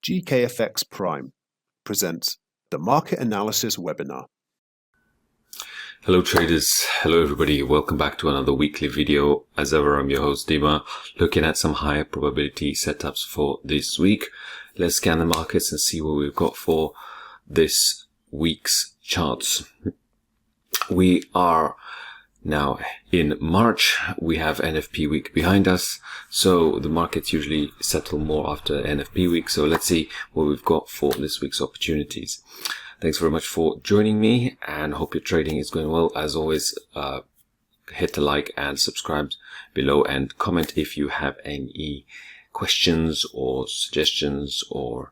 GKFX Prime presents the Market Analysis Webinar. Hello traders, hello everybody, welcome back to another weekly video. As ever, I'm your host Dima, looking at some higher probability setups for this week. Let's scan the markets and see what we've got for this week's charts. We are now in March. We have NFP week behind us, so the markets usually settle more after NFP week. So let's see what we've got for this week's opportunities. Thanks very much for joining me, and hope your trading is going well. As always, hit the like and subscribe below, and comment if you have any questions or suggestions, or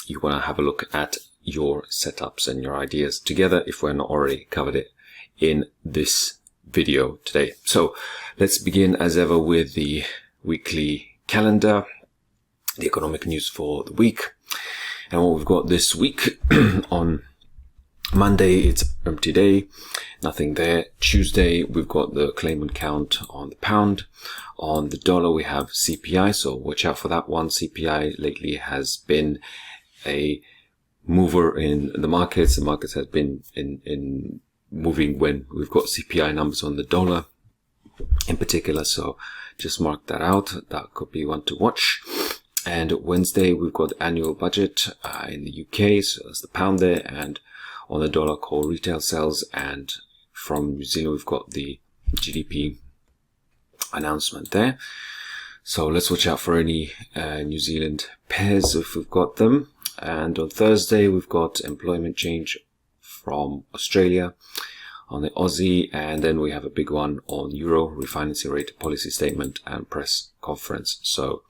you want to have a look at your setups and your ideas together if we're not already covered it in this video today. So let's begin as ever with the weekly calendar, the economic news for the week. And what we've got this week on Monday, it's empty day, nothing there. Tuesday, we've got the claimant count on the pound. On the dollar, we have CPI, so watch out for that one. CPI lately has been a mover in the markets. The markets have been in moving when we've got CPI numbers on the dollar in particular, so just mark that out. That could be one to watch. And Wednesday, we've got the annual budget in the UK, so that's the pound there, and on the dollar, core retail sales, and from New Zealand, we've got the GDP announcement there. So let's watch out for any New Zealand pairs if we've got them. And on Thursday, we've got employment change from Australia on the Aussie, and then we have a big one on Euro, refinancing rate, policy statement, and press conference. So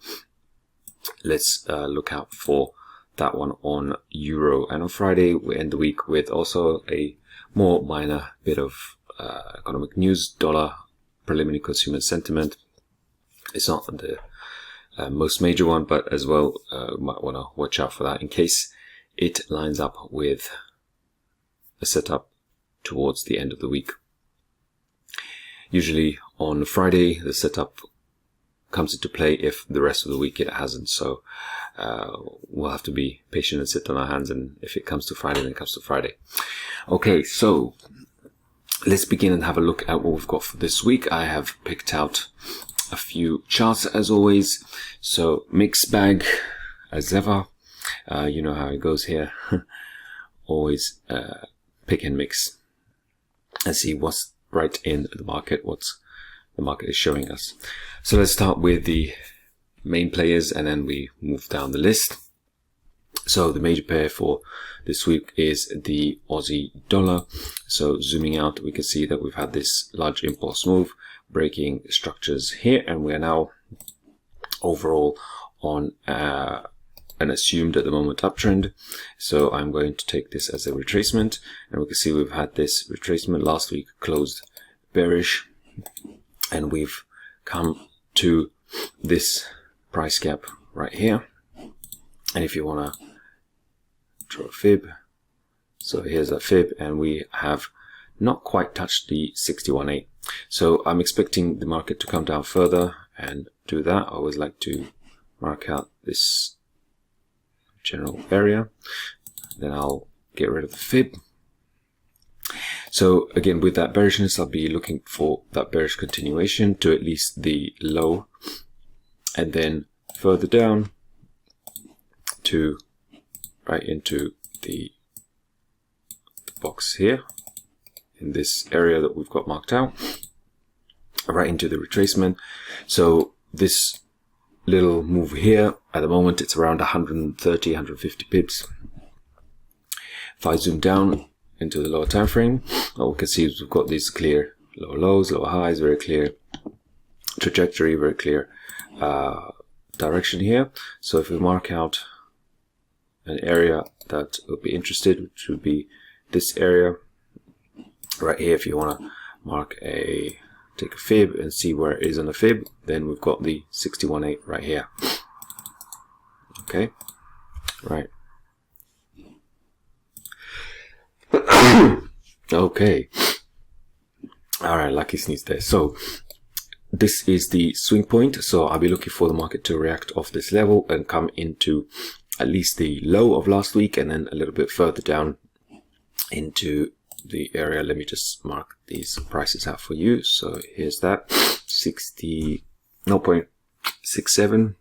let's look out for that one on Euro. And on Friday, we end the week with also a more minor bit of economic news. Dollar preliminary consumer sentiment. It's not the most major one, but as well, might want to watch out for that in case it lines up with a setup towards the end of the week. Usually on Friday, the setup comes into play if the rest of the week it hasn't. So we'll have to be patient and sit on our hands, and if it comes to Friday, then it comes to Friday. Okay, so let's begin and have a look at what we've got for this week. I have picked out a few charts as always. So mixed bag as ever. You know how it goes here. Always pick and mix and see what's right in the market, what's the market is showing us. So let's start with the main players and then we move down the list. So the major pair for this week is the Aussie dollar. So zooming out, we can see that we've had this large impulse move, breaking structures here, and we are now overall on an assumed at the moment uptrend. So I'm going to take this as a retracement, and we can see we've had this retracement last week, closed bearish, and we've come to this price gap right here. And if you want to draw a fib, so here's a fib, and we have not quite touched the 61.8. So I'm expecting the market to come down further and do that. I always like to mark out this general area, then I'll get rid of the fib. So again, with that bearishness, I'll be looking for that bearish continuation to at least the low, and then further down to right into the box here in this area that we've got marked out, right into the retracement. So this little move here at the moment, it's around 130, 150 pips. If I zoom down into the lower time frame, what we can see is we've got these clear lower lows, lower highs, very clear trajectory, very clear direction here. So if we mark out an area that would be interested, which would be this area right here, if you want to mark take a fib and see where it is on the fib, then we've got the 61.8 right here. Okay, right. Okay, all right, lucky sneeze there. So this is the swing point, so I'll be looking for the market to react off this level and come into at least the low of last week, and then a little bit further down into the area. Let me just mark these prices out for you. So here's that 0.67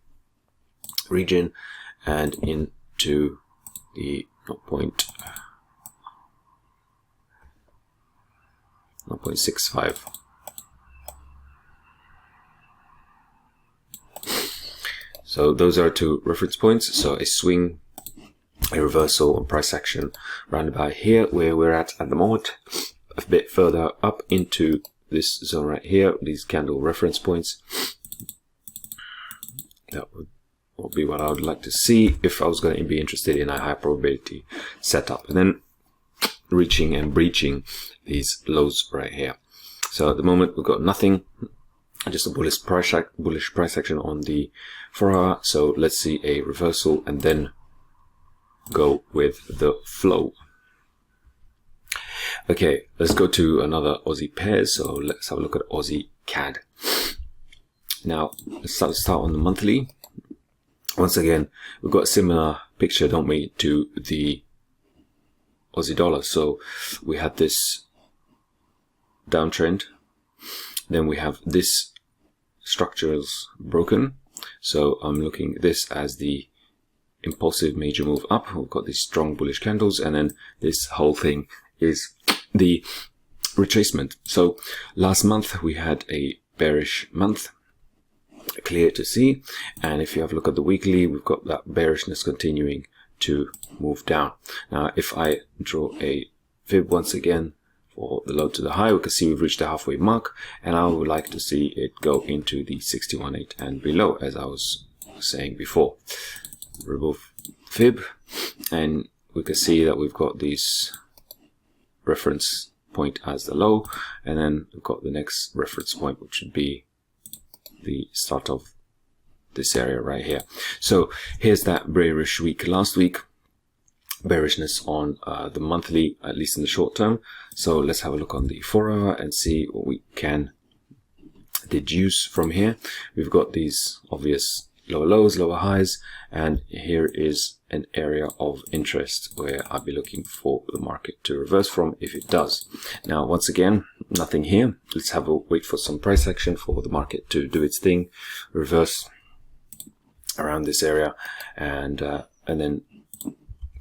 region and into the 0.65. So those are 2 reference points. So a swing, a reversal on price action round about here where we're at the moment, a bit further up into this zone right here, these candle reference points. That would be what I would like to see if I was going to be interested in a high probability setup, and then reaching and breaching these lows right here. So at the moment we've got nothing, just a bullish price action on the 4 hour. So let's see a reversal and then go with the flow. Okay, let's go to another Aussie pair. So let's have a look at Aussie CAD. Now let's start on the monthly. Once again, we've got a similar picture, don't we, to the Aussie dollar. So we had this downtrend, then we have this structures broken. So I'm looking at this as the impulsive major move up. We've got these strong bullish candles, and then this whole thing is the retracement. So last month we had a bearish month, clear to see, and if you have a look at the weekly, we've got that bearishness continuing to move down. Now if I draw a fib once again for the low to the high, we can see we've reached the halfway mark, and I would like to see it go into the 61.8 and below, as I was saying before. Remove fib, and we can see that we've got these reference point as the low, and then we've got the next reference point, which would be the start of this area right here. So here's that bearish week last week, bearishness on the monthly, at least in the short term. So let's have a look on the 4 hour and see what we can deduce from here. We've got these obvious lower lows, lower highs, and here is an area of interest where I'll be looking for the market to reverse from if it does. Now once again, nothing here. Let's have a wait for some price action for the market to do its thing, reverse around this area, and then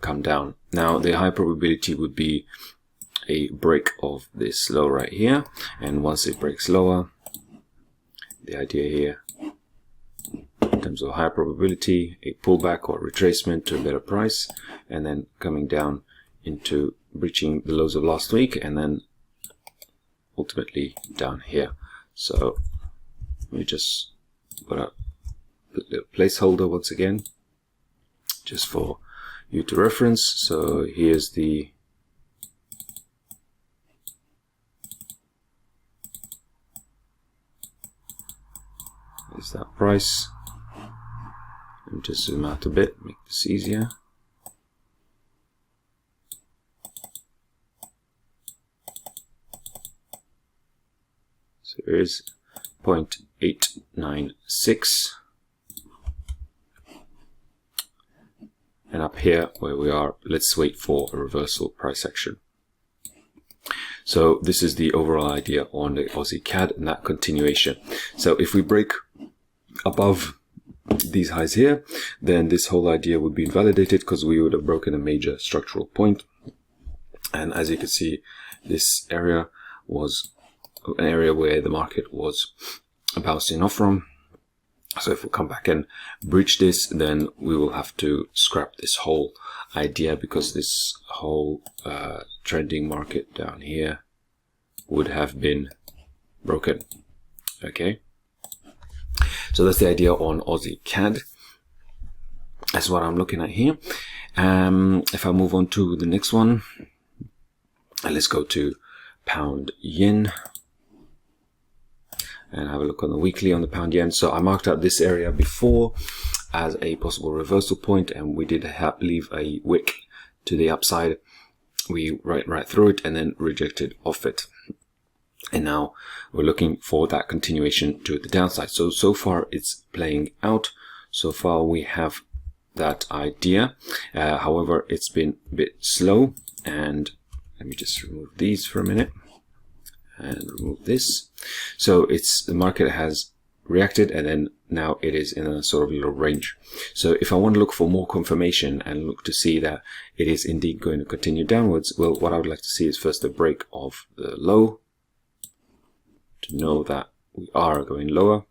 come down. Now the high probability would be a break of this low right here, and once it breaks lower, the idea here in terms of high probability, a pullback or retracement to a better price, and then coming down into breaching the lows of last week, and then ultimately down here. So let me just put a little placeholder once again, just for you to reference. So here's the that price. Let me just zoom out a bit, make this easier. So here's 0.896, and up here where we are, let's wait for a reversal price action. So this is the overall idea on the Aussie CAD and that continuation. So if we break above these highs here, then this whole idea would be invalidated because we would have broken a major structural point. And as you can see, this area was an area where the market was bouncing off from. So if we come back and breach this, then we will have to scrap this whole idea, because this whole trending market down here would have been broken. Okay, so that's the idea on Aussie CAD. That's what I'm looking at here. If I move on to the next one, let's go to pound yen and have a look on the weekly on the pound yen. So I marked out this area before as a possible reversal point, and we did leave a wick to the upside. We right through it and then rejected off it, and now we're looking for that continuation to the downside. So far it's playing out. So far we have that idea. However, it's been a bit slow, and let me just remove these for a minute and remove this. So the market has reacted, and then now it is in a sort of little range. So if I want to look for more confirmation and look to see that it is indeed going to continue downwards, well, what I would like to see is first a break of the low to know that we are going lower.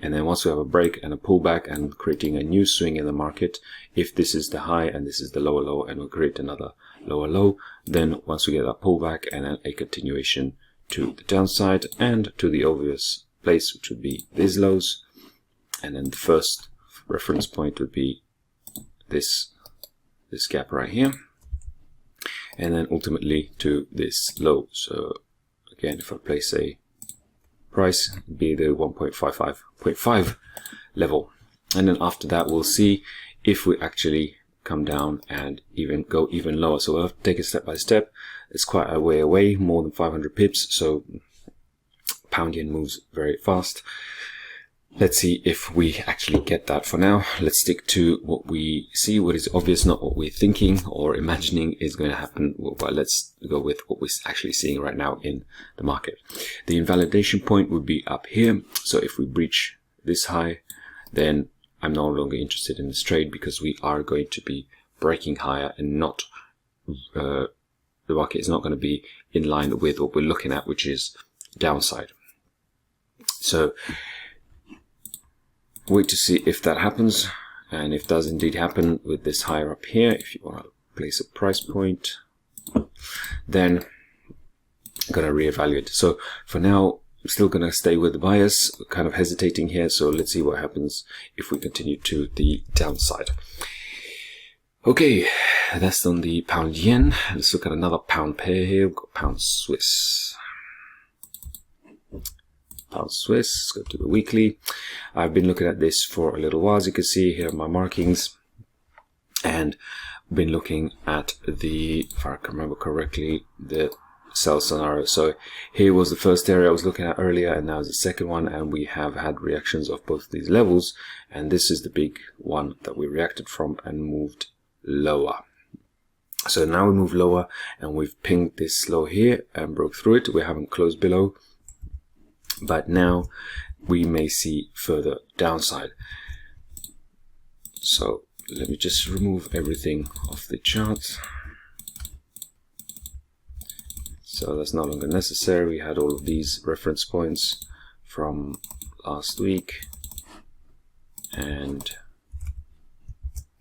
And then once we have a break and a pullback and creating a new swing in the market, if this is the high and this is the lower low, and we'll create another lower low, then once we get that pullback and then a continuation to the downside and to the obvious place, which would be these lows, and then the first reference point would be this gap right here, and then ultimately to this low. So again, if I place a price, it'd be the 1.55.5 level, and then after that we'll see if we actually come down and go even lower. So we'll have to take it step by step. It's quite a way away, more than 500 pips, so pound yen moves very fast. Let's see if we actually get that. For now, let's stick to what we see, what is obvious, not what we're thinking or imagining is going to happen. But let's go with what we're actually seeing right now in the market. The invalidation point would be up here. So if we breach this high, then I'm no longer interested in this trade, because we are going to be breaking higher and not the market is not going to be in line with what we're looking at, which is downside. So wait to see if that happens, and if it does indeed happen with this higher up here, if you want to place a price point, then I'm going to reevaluate. So for now, I'm still going to stay with the bias, kind of hesitating here. So let's see what happens if we continue to the downside. Okay, that's on the pound yen. Let's look at another pound pair here. We've got pound Swiss. Pound Swiss, let's go to the weekly. I've been looking at this for a little while, as you can see here are my markings, and been looking at the, if I can remember correctly, the sell scenario. So here was the first area I was looking at earlier, and now is the second one, and we have had reactions of both these levels, and this is the big one that we reacted from and moved lower. So now we move lower, and we've pinged this low here and broke through it. We haven't closed below, but now we may see further downside. So let me just remove everything off the chart. So that's no longer necessary. We had all of these reference points from last week, and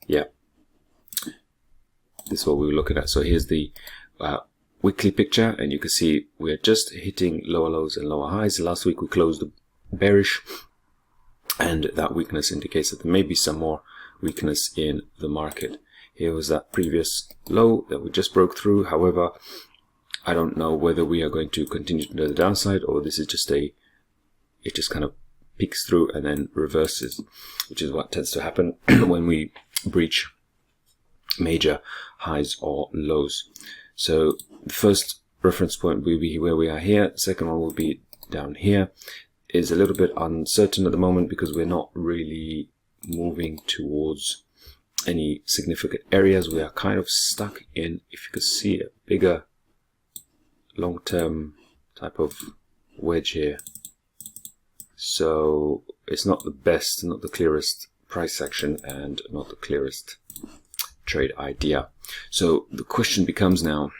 yeah, this is what we were looking at. So here's the weekly picture, and you can see we're just hitting lower lows and lower highs. Last week we closed bearish, and that weakness indicates that there may be some more weakness in the market. Here was that previous low that we just broke through. However, I don't know whether we are going to continue to the downside, or this is just it just kind of peaks through and then reverses, which is what tends to happen when we breach major highs or lows. So the first reference point will be where we are here. The second one will be down here. Is a little bit uncertain at the moment because we're not really moving towards any significant areas. We are kind of stuck in, if you could see, a bigger long-term type of wedge here. So it's not the best, not the clearest price action, and not the clearest trade idea. So the question becomes now,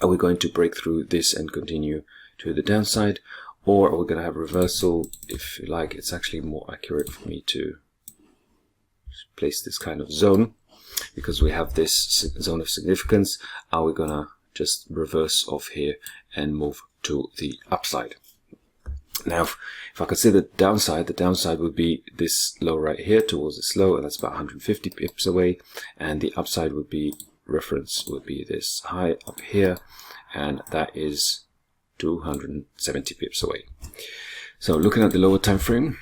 are we going to break through this and continue to the downside, or are we going to have reversal? If you like, it's actually more accurate for me to place this kind of zone, because we have this zone of significance. Are we going to just reverse off here and move to the upside? Now, if I consider the downside would be this low right here towards this low, and that's about 150 pips away, and the upside would be, reference would be this high up here, and that is 270 pips away. So looking at the lower time frame,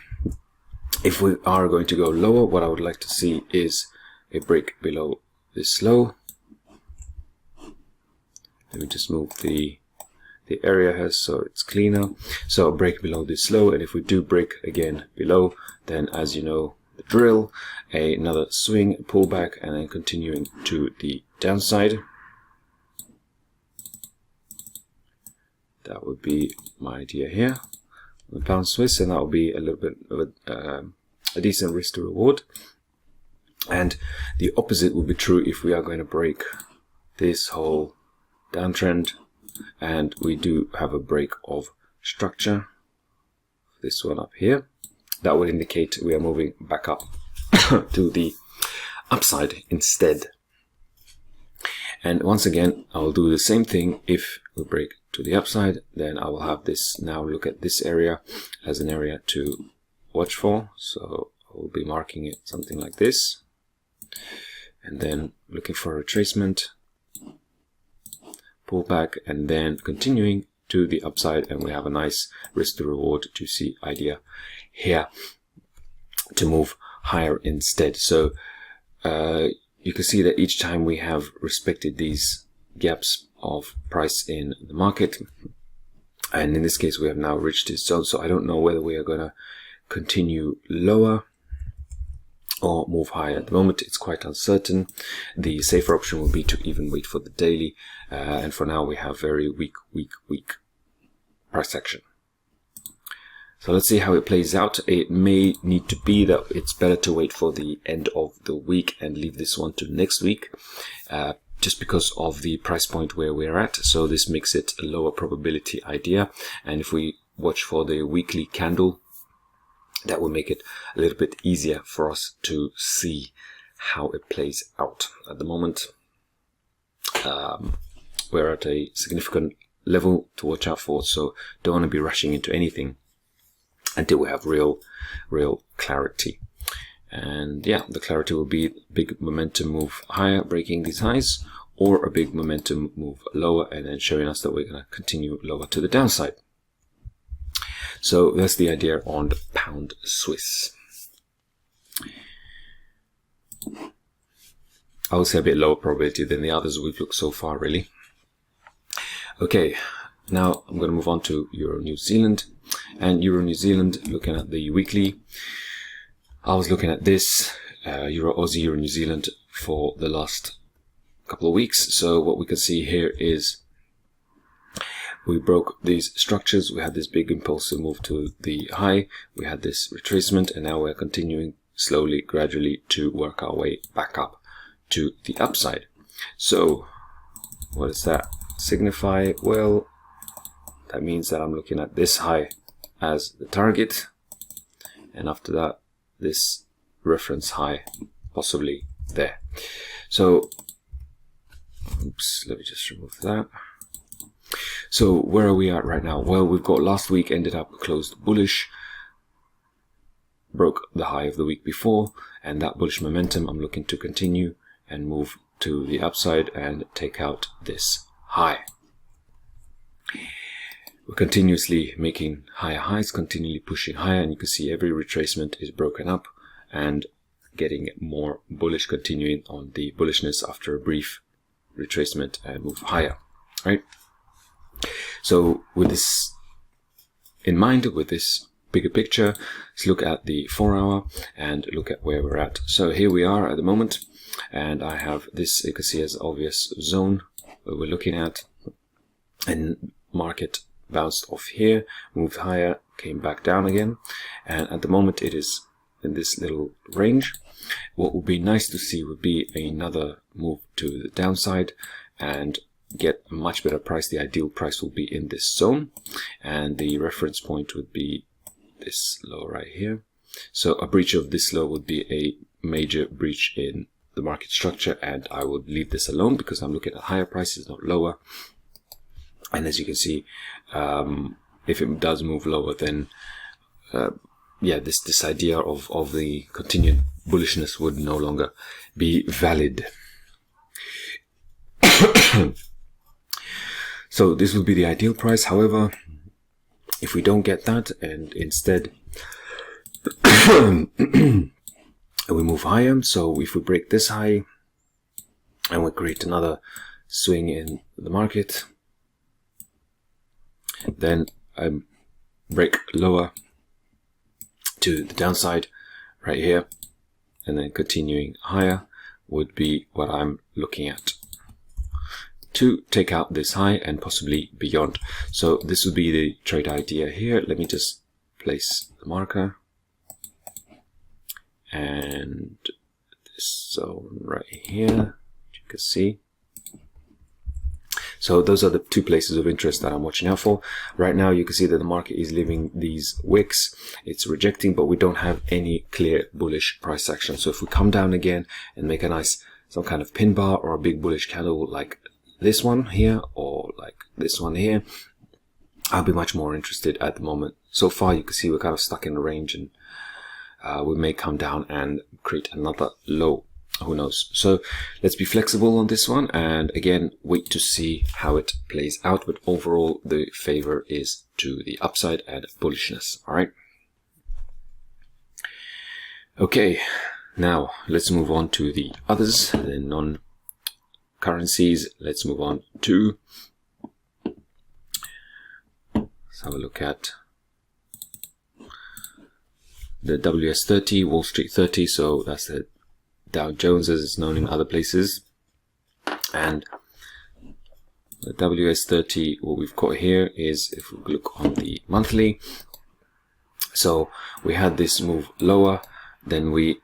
if we are going to go lower, what I would like to see is a break below this low. Let me just move the area here so it's cleaner. So a break below this low, and if we do break again below, then as you know, the drill, another swing, pullback, and then continuing to the downside. That would be my idea here, the pound Swiss, and that will be a little bit of a decent risk to reward. And the opposite will be true if we are going to break this whole downtrend, and we do have a break of structure, this one up here. That would indicate we are moving back up to the upside instead. And once again, I will do the same thing. If we break to the upside, then I will have this, now look at this area as an area to watch for. So I will be marking it something like this, and then looking for a retracement, pull back, and then continuing to the upside, and we have a nice risk to reward to see idea here to move higher instead. So you can see that each time we have respected these gaps of price in the market, and in this case we have now reached this zone. So I don't know whether we are going to continue lower or move higher. At the moment it's quite uncertain. The safer option will be to even wait for the daily, and for now we have very weak price action. So let's see how it plays out. It may need to be that it's better to wait for the end of the week and leave this one to next week, just because of the price point where we're at. So this makes it a lower probability idea, and if we watch for the weekly candle, that will make it a little bit easier for us to see how it plays out. At the moment we're at a significant level to watch out for, so don't want to be rushing into anything until we have real clarity. And yeah, the clarity will be big momentum move higher, breaking these highs, or a big momentum move lower and then showing us that we're going to continue lower to the downside. So that's the idea on the pound Swiss. I would say a bit lower probability than the others we've looked so far, really. Okay, now I'm going to move on to Euro New Zealand. And Euro New Zealand, looking at the weekly, I was looking at this Euro Aussie, Euro New Zealand for the last couple of weeks. So what we can see here is we broke these structures. We had this big impulsive move to the high. We had this retracement, and now we're continuing slowly, gradually to work our way back up to the upside. So what does that signify? Well, that means that I'm looking at this high as the target, and after that this reference high possibly there. So oops, let me just remove that. So where are we at right now? Well, we've got last week ended up closed bullish, broke the high of the week before, and that bullish momentum I'm looking to continue and move to the upside and take out this high. We're continuously making higher highs, continually pushing higher, and you can see every retracement is broken up and getting more bullish, continuing on the bullishness after a brief retracement and move higher, right? So with this in mind, with this bigger picture, let's look at the 4-hour and look at where we're at. So here we are at the moment, and I have this, you can see as obvious zone where we're looking at, and market bounced off here, moved higher, came back down again, and at the moment it is in this little range. What would be nice to see would be another move to the downside and get a much better price. The ideal price will be in this zone, and the reference point would be this low right here. So a breach of this low would be a major breach in the market structure, and I would leave this alone because I'm looking at higher prices, not lower. And as you can see, if it does move lower, then yeah, this idea of the continued bullishness would no longer be valid. So this would be the ideal price. However, if we don't get that and instead we move higher, so if we break this high and we create another swing in the market, then break lower to the downside right here, and then continuing higher would be what I'm looking at to take out this high and possibly beyond. So this would be the trade idea here. Let me just place the marker and this zone right here, you can see. So those are the two places of interest that I'm watching out for. Right now you can see that the market is leaving these wicks. It's rejecting, but we don't have any clear bullish price action. So if we come down again and make a nice, some kind of pin bar or a big bullish candle like this one here or like this one here, I'll be much more interested at the moment. So far you can see we're kind of stuck in the range, and we may come down and create another low. Who knows? So let's be flexible on this one, and again wait to see how it plays out. But overall the favor is to the upside and bullishness. All right. Okay, now let's move on to the others, the non-currencies. Let's move on to, let's have a look at the WS30, Wall Street 30. So that's the Dow Jones as it's known in other places, and the WS30, what we've got here is, if we look on the monthly, so we had this move lower, then we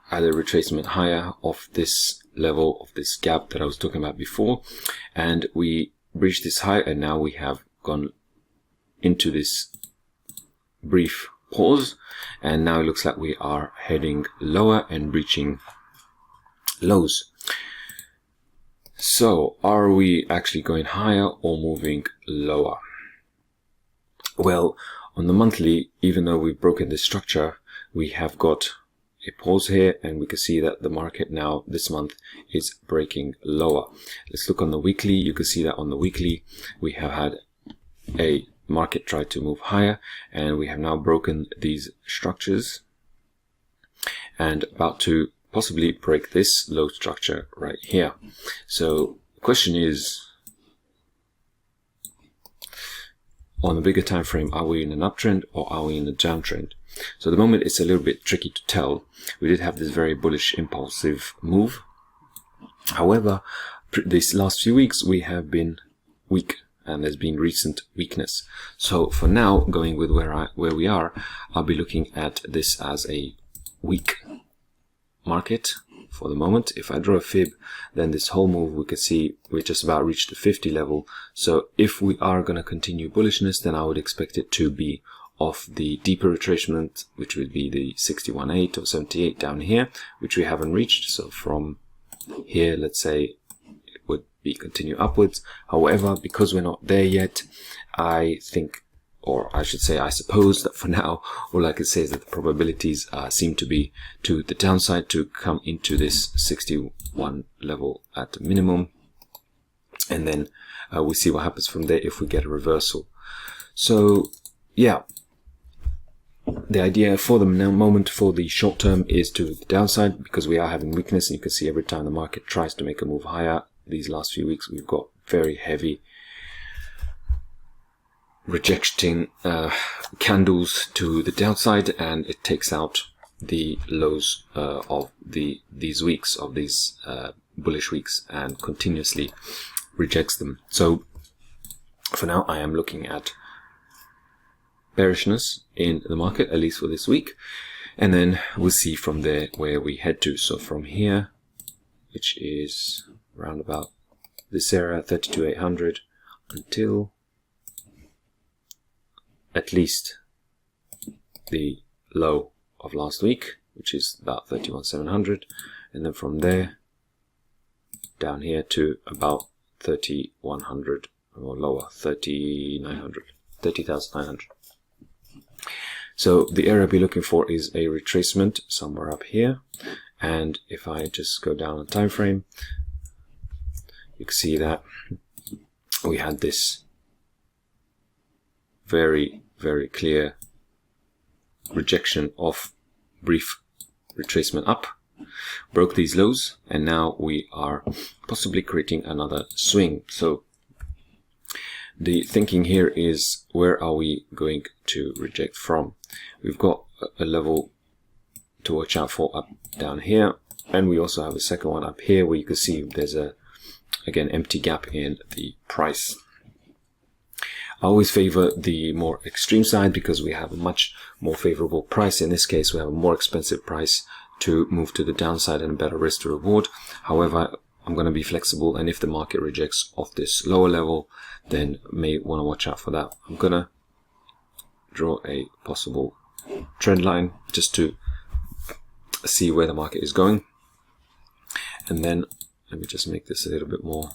had a retracement higher of this level of this gap that I was talking about before, and we breached this high, and now we have gone into this brief pause, and now it looks like we are heading lower and breaching lows. So are we actually going higher or moving lower? Well, on the monthly, even though we've broken this structure, we have got a pause here, and we can see that the market now this month is breaking lower. Let's look on the weekly. You can see that on the weekly we have had a market tried to move higher, and we have now broken these structures and about to possibly break this low structure right here. So the question is, on the bigger time frame, are we in an uptrend or are we in a downtrend? So at the moment it's a little bit tricky to tell. We did have this very bullish impulsive move. However, these last few weeks we have been weak, and there's been recent weakness. So for now, going with where we are, I'll be looking at this as a weak market for the moment. If I draw a fib, then this whole move, we can see we just about reached the 50 level. So if we are going to continue bullishness, then I would expect it to be off the deeper retracement, which would be the 61.8 or 78 down here, which we haven't reached. So from here, let's say, would be continue upwards. However, because we're not there yet, I think, or I should say I suppose, that for now all I can say is that the probabilities seem to be to the downside to come into this 61 level at minimum, and then we see what happens from there if we get a reversal. So yeah, the idea for the moment, for the short term, is to the downside, because we are having weakness, and you can see every time the market tries to make a move higher, these last few weeks we've got very heavy rejecting candles to the downside, and it takes out the lows of these weeks, of these bullish weeks, and continuously rejects them. So for now I am looking at bearishness in the market, at least for this week, and then we'll see from there where we head to. So from here, which is around about this area, 32,800, until at least the low of last week, which is about 31,700, and then from there down here to about 3,100 or lower, 30,900, 30,900. So the area I'll be looking for is a retracement somewhere up here, and if I just go down a time frame, you can see that we had this very, very clear rejection of brief retracement up, broke these lows, and now we are possibly creating another swing. So the thinking here is, where are we going to reject from? We've got a level to watch out for up down here. And we also have a second one up here where you can see there's a, again, empty gap in the price. I always favor the more extreme side because we have a much more favorable price. In this case, we have a more expensive price to move to the downside and a better risk to reward. However, I'm going to be flexible, and if the market rejects off this lower level, then may want to watch out for that. I'm going to draw a possible trend line just to see where the market is going. And then let me just make this a little bit more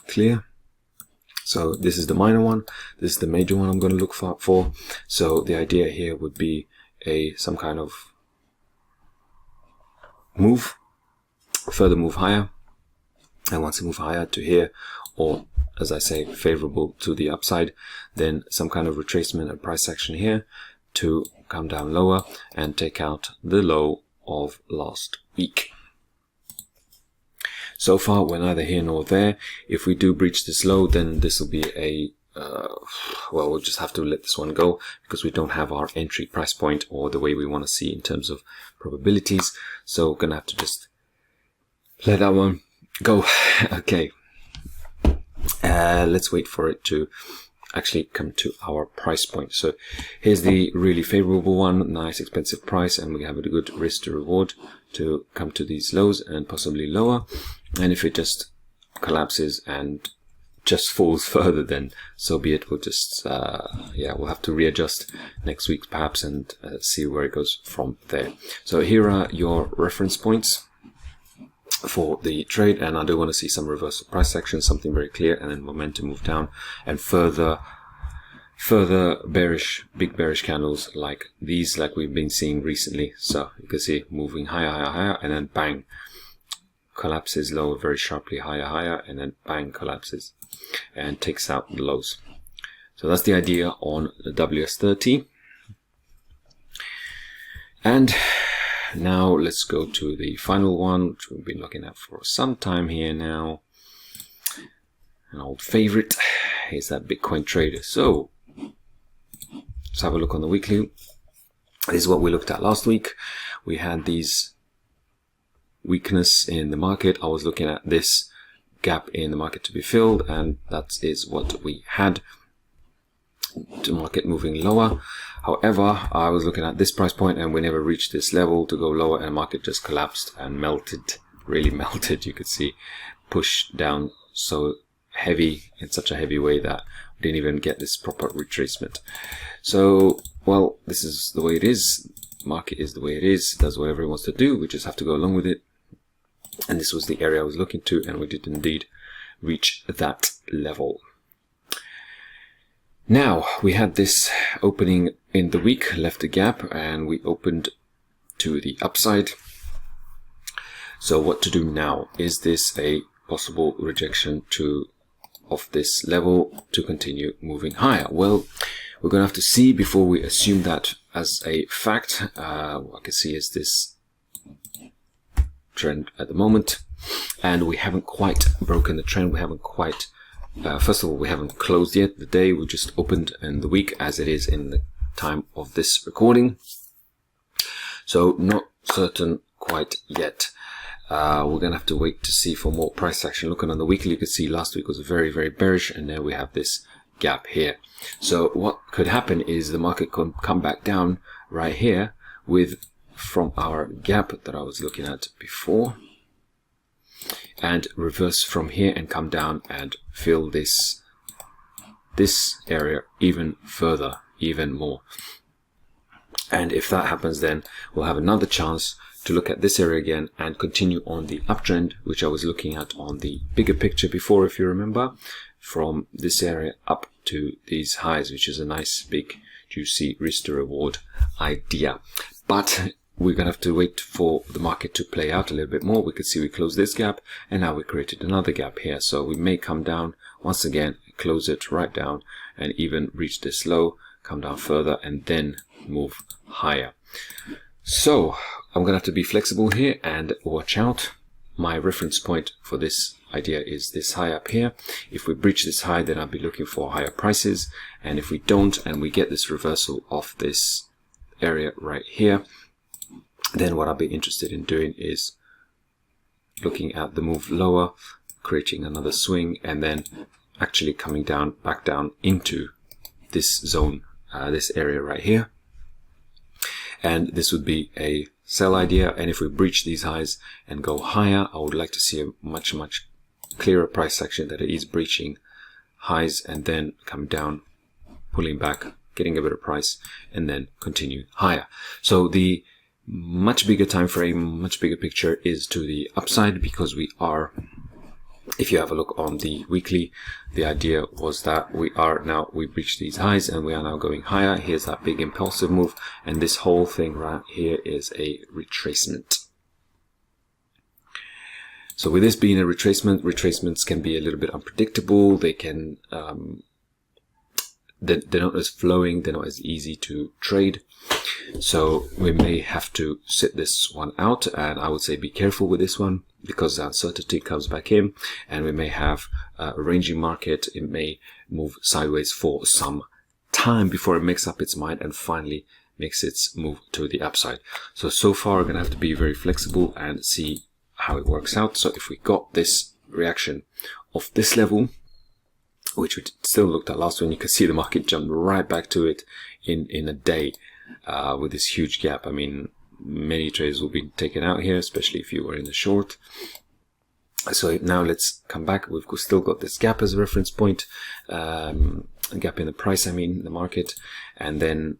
clear. So this is the minor one, this is the major one I'm going to look for. So the idea here would be some kind of move, further move higher, and once you move higher to here, or as I say, favorable to the upside, then some kind of retracement and price action here to come down lower and take out the low of last week. So far, we're neither here nor there. If we do breach this low, then this will be a, well, we'll just have to let this one go because we don't have our entry price point or the way we want to see in terms of probabilities. So we're going to have to just let that one go. Okay. Let's wait for it to actually come to our price point. So here's the really favorable one, nice expensive price, and we have a good risk to reward to come to these lows and possibly lower. And if it just collapses and just falls further, then so be it. We'll just yeah, we'll have to readjust next week perhaps and see where it goes from there. So here are your reference points for the trade, and I do want to see some reversal price action, something very clear, and then momentum move down and further bearish, big bearish candles like these, like we've been seeing recently. So you can see moving higher, and then bang, collapses lower very sharply, higher, and then bang, collapses and takes out the lows. So that's the idea on the WS30. And now let's go to the final one, which we've been looking at for some time here now. An old favorite is that Bitcoin trader. So let's have a look on the weekly. This is what we looked at last week. We had these weakness in the market. I was looking at this gap in the market to be filled, and that is what we had. The market moving lower. However, I was looking at this price point and we never reached this level to go lower, and the market just collapsed and melted, really melted. You could see push down so heavy, in such a heavy way that we didn't even get this proper retracement. So, well, this is the way it is. Market is the way it is, does whatever it wants to do. We just have to go along with it. And this was the area I was looking to, and we did indeed reach that level. Now, we had this opening in the week, left a gap, and we opened to the upside. So what to do now? Is this a possible rejection of this level to continue moving higher? Well, we're going to have to see before we assume that as a fact. What I can see is this trend at the moment, and we haven't quite broken the trend. We haven't quite first of all, we haven't closed yet the day. We just opened in the week as it is in the time of this recording. So not certain quite yet. We're going to have to wait to see for more price action. Looking on the weekly, you can see last week was very, very bearish, and now we have this gap here. So what could happen is the market could come back down right here from our gap that I was looking at before, and reverse from here and come down and fill this area even further, even more. And if that happens, then we'll have another chance to look at this area again and continue on the uptrend, which I was looking at on the bigger picture before, if you remember, from this area up to these highs, which is a nice big juicy risk to reward idea. But we're going to have to wait for the market to play out a little bit more. We could see we closed this gap, and now we created another gap here. So we may come down once again, close it right down, and even reach this low, come down further, and then move higher. So I'm going to have to be flexible here and watch out. My reference point for this idea is this high up here. If we breach this high, then I'll be looking for higher prices. And if we don't, and we get this reversal of this area right here, then what I'll be interested in doing is looking at the move lower, creating another swing, and then actually coming down, back down into this zone, this area right here. And this would be a sell idea. And if we breach these highs and go higher, I would like to see a much clearer price action that it is breaching highs and then come down, pulling back, getting a better price, and then continue higher. So the much bigger time frame, much bigger picture is to the upside, because we are, if you have a look on the weekly, the idea was that we breached these highs and we are now going higher. Here's that big impulsive move, and this whole thing right here is a retracement. So with this being a retracement, retracements can be a little bit unpredictable. They can they're not as flowing, they're not as easy to trade. So we may have to sit this one out, and I would say be careful with this one, because the uncertainty comes back in, and we may have a ranging market. It may move sideways for some time before it makes up its mind and finally makes its move to the upside. So far we're going to have to be very flexible and see how it works out. So if we got this reaction of this level, which we still looked at last one, you can see the market jumped right back to it in a day with this huge gap. I mean, many trades will be taken out here, especially if you were in the short. So now let's come back. We've still got this gap as a reference point, a gap in the price, I mean, the market, and then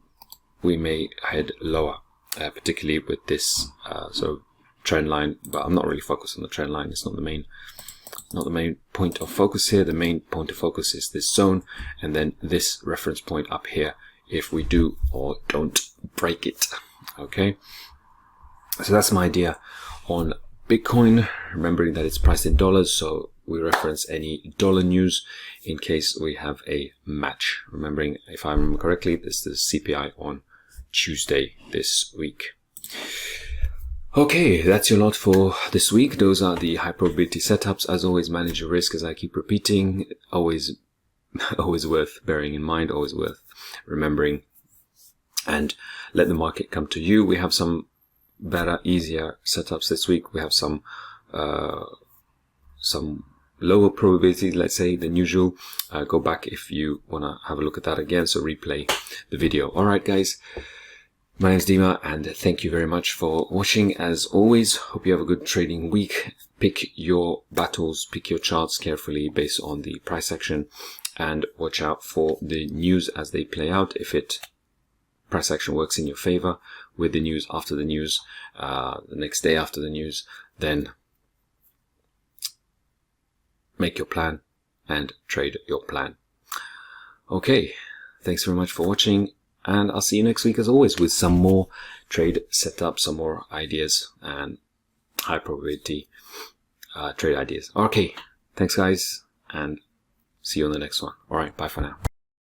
we may head lower, particularly with this sort of trend line. But I'm not really focused on the trend line. It's not the main point of focus here. The main point of focus is this zone, and then this reference point up here, if we do or don't break it. Okay, so that's my idea on Bitcoin, remembering that it's priced in dollars, so we reference any dollar news in case we have a match. Remembering, if I remember correctly, this is CPI on Tuesday this week. Okay, that's your lot for this week. Those are the high probability setups. As always, manage your risk, as I keep repeating. Always worth bearing in mind, always worth remembering, and let the market come to you. We have some better, easier setups this week. We have some lower probability, let's say, than usual. Go back if you want to have a look at that again, so replay the video. All right, guys. My name is Dima, and thank you very much for watching. As always, hope you have a good trading week. Pick your battles, pick your charts carefully based on the price action, and watch out for the news as they play out. If price action works in your favor with the news, after the news, the next day after the news, then make your plan and trade your plan. Okay, thanks very much for watching. And I'll see you next week, as always, with some more trade setup, some more ideas and high probability trade ideas. Okay, thanks guys, and see you on the next one. All right, bye for now.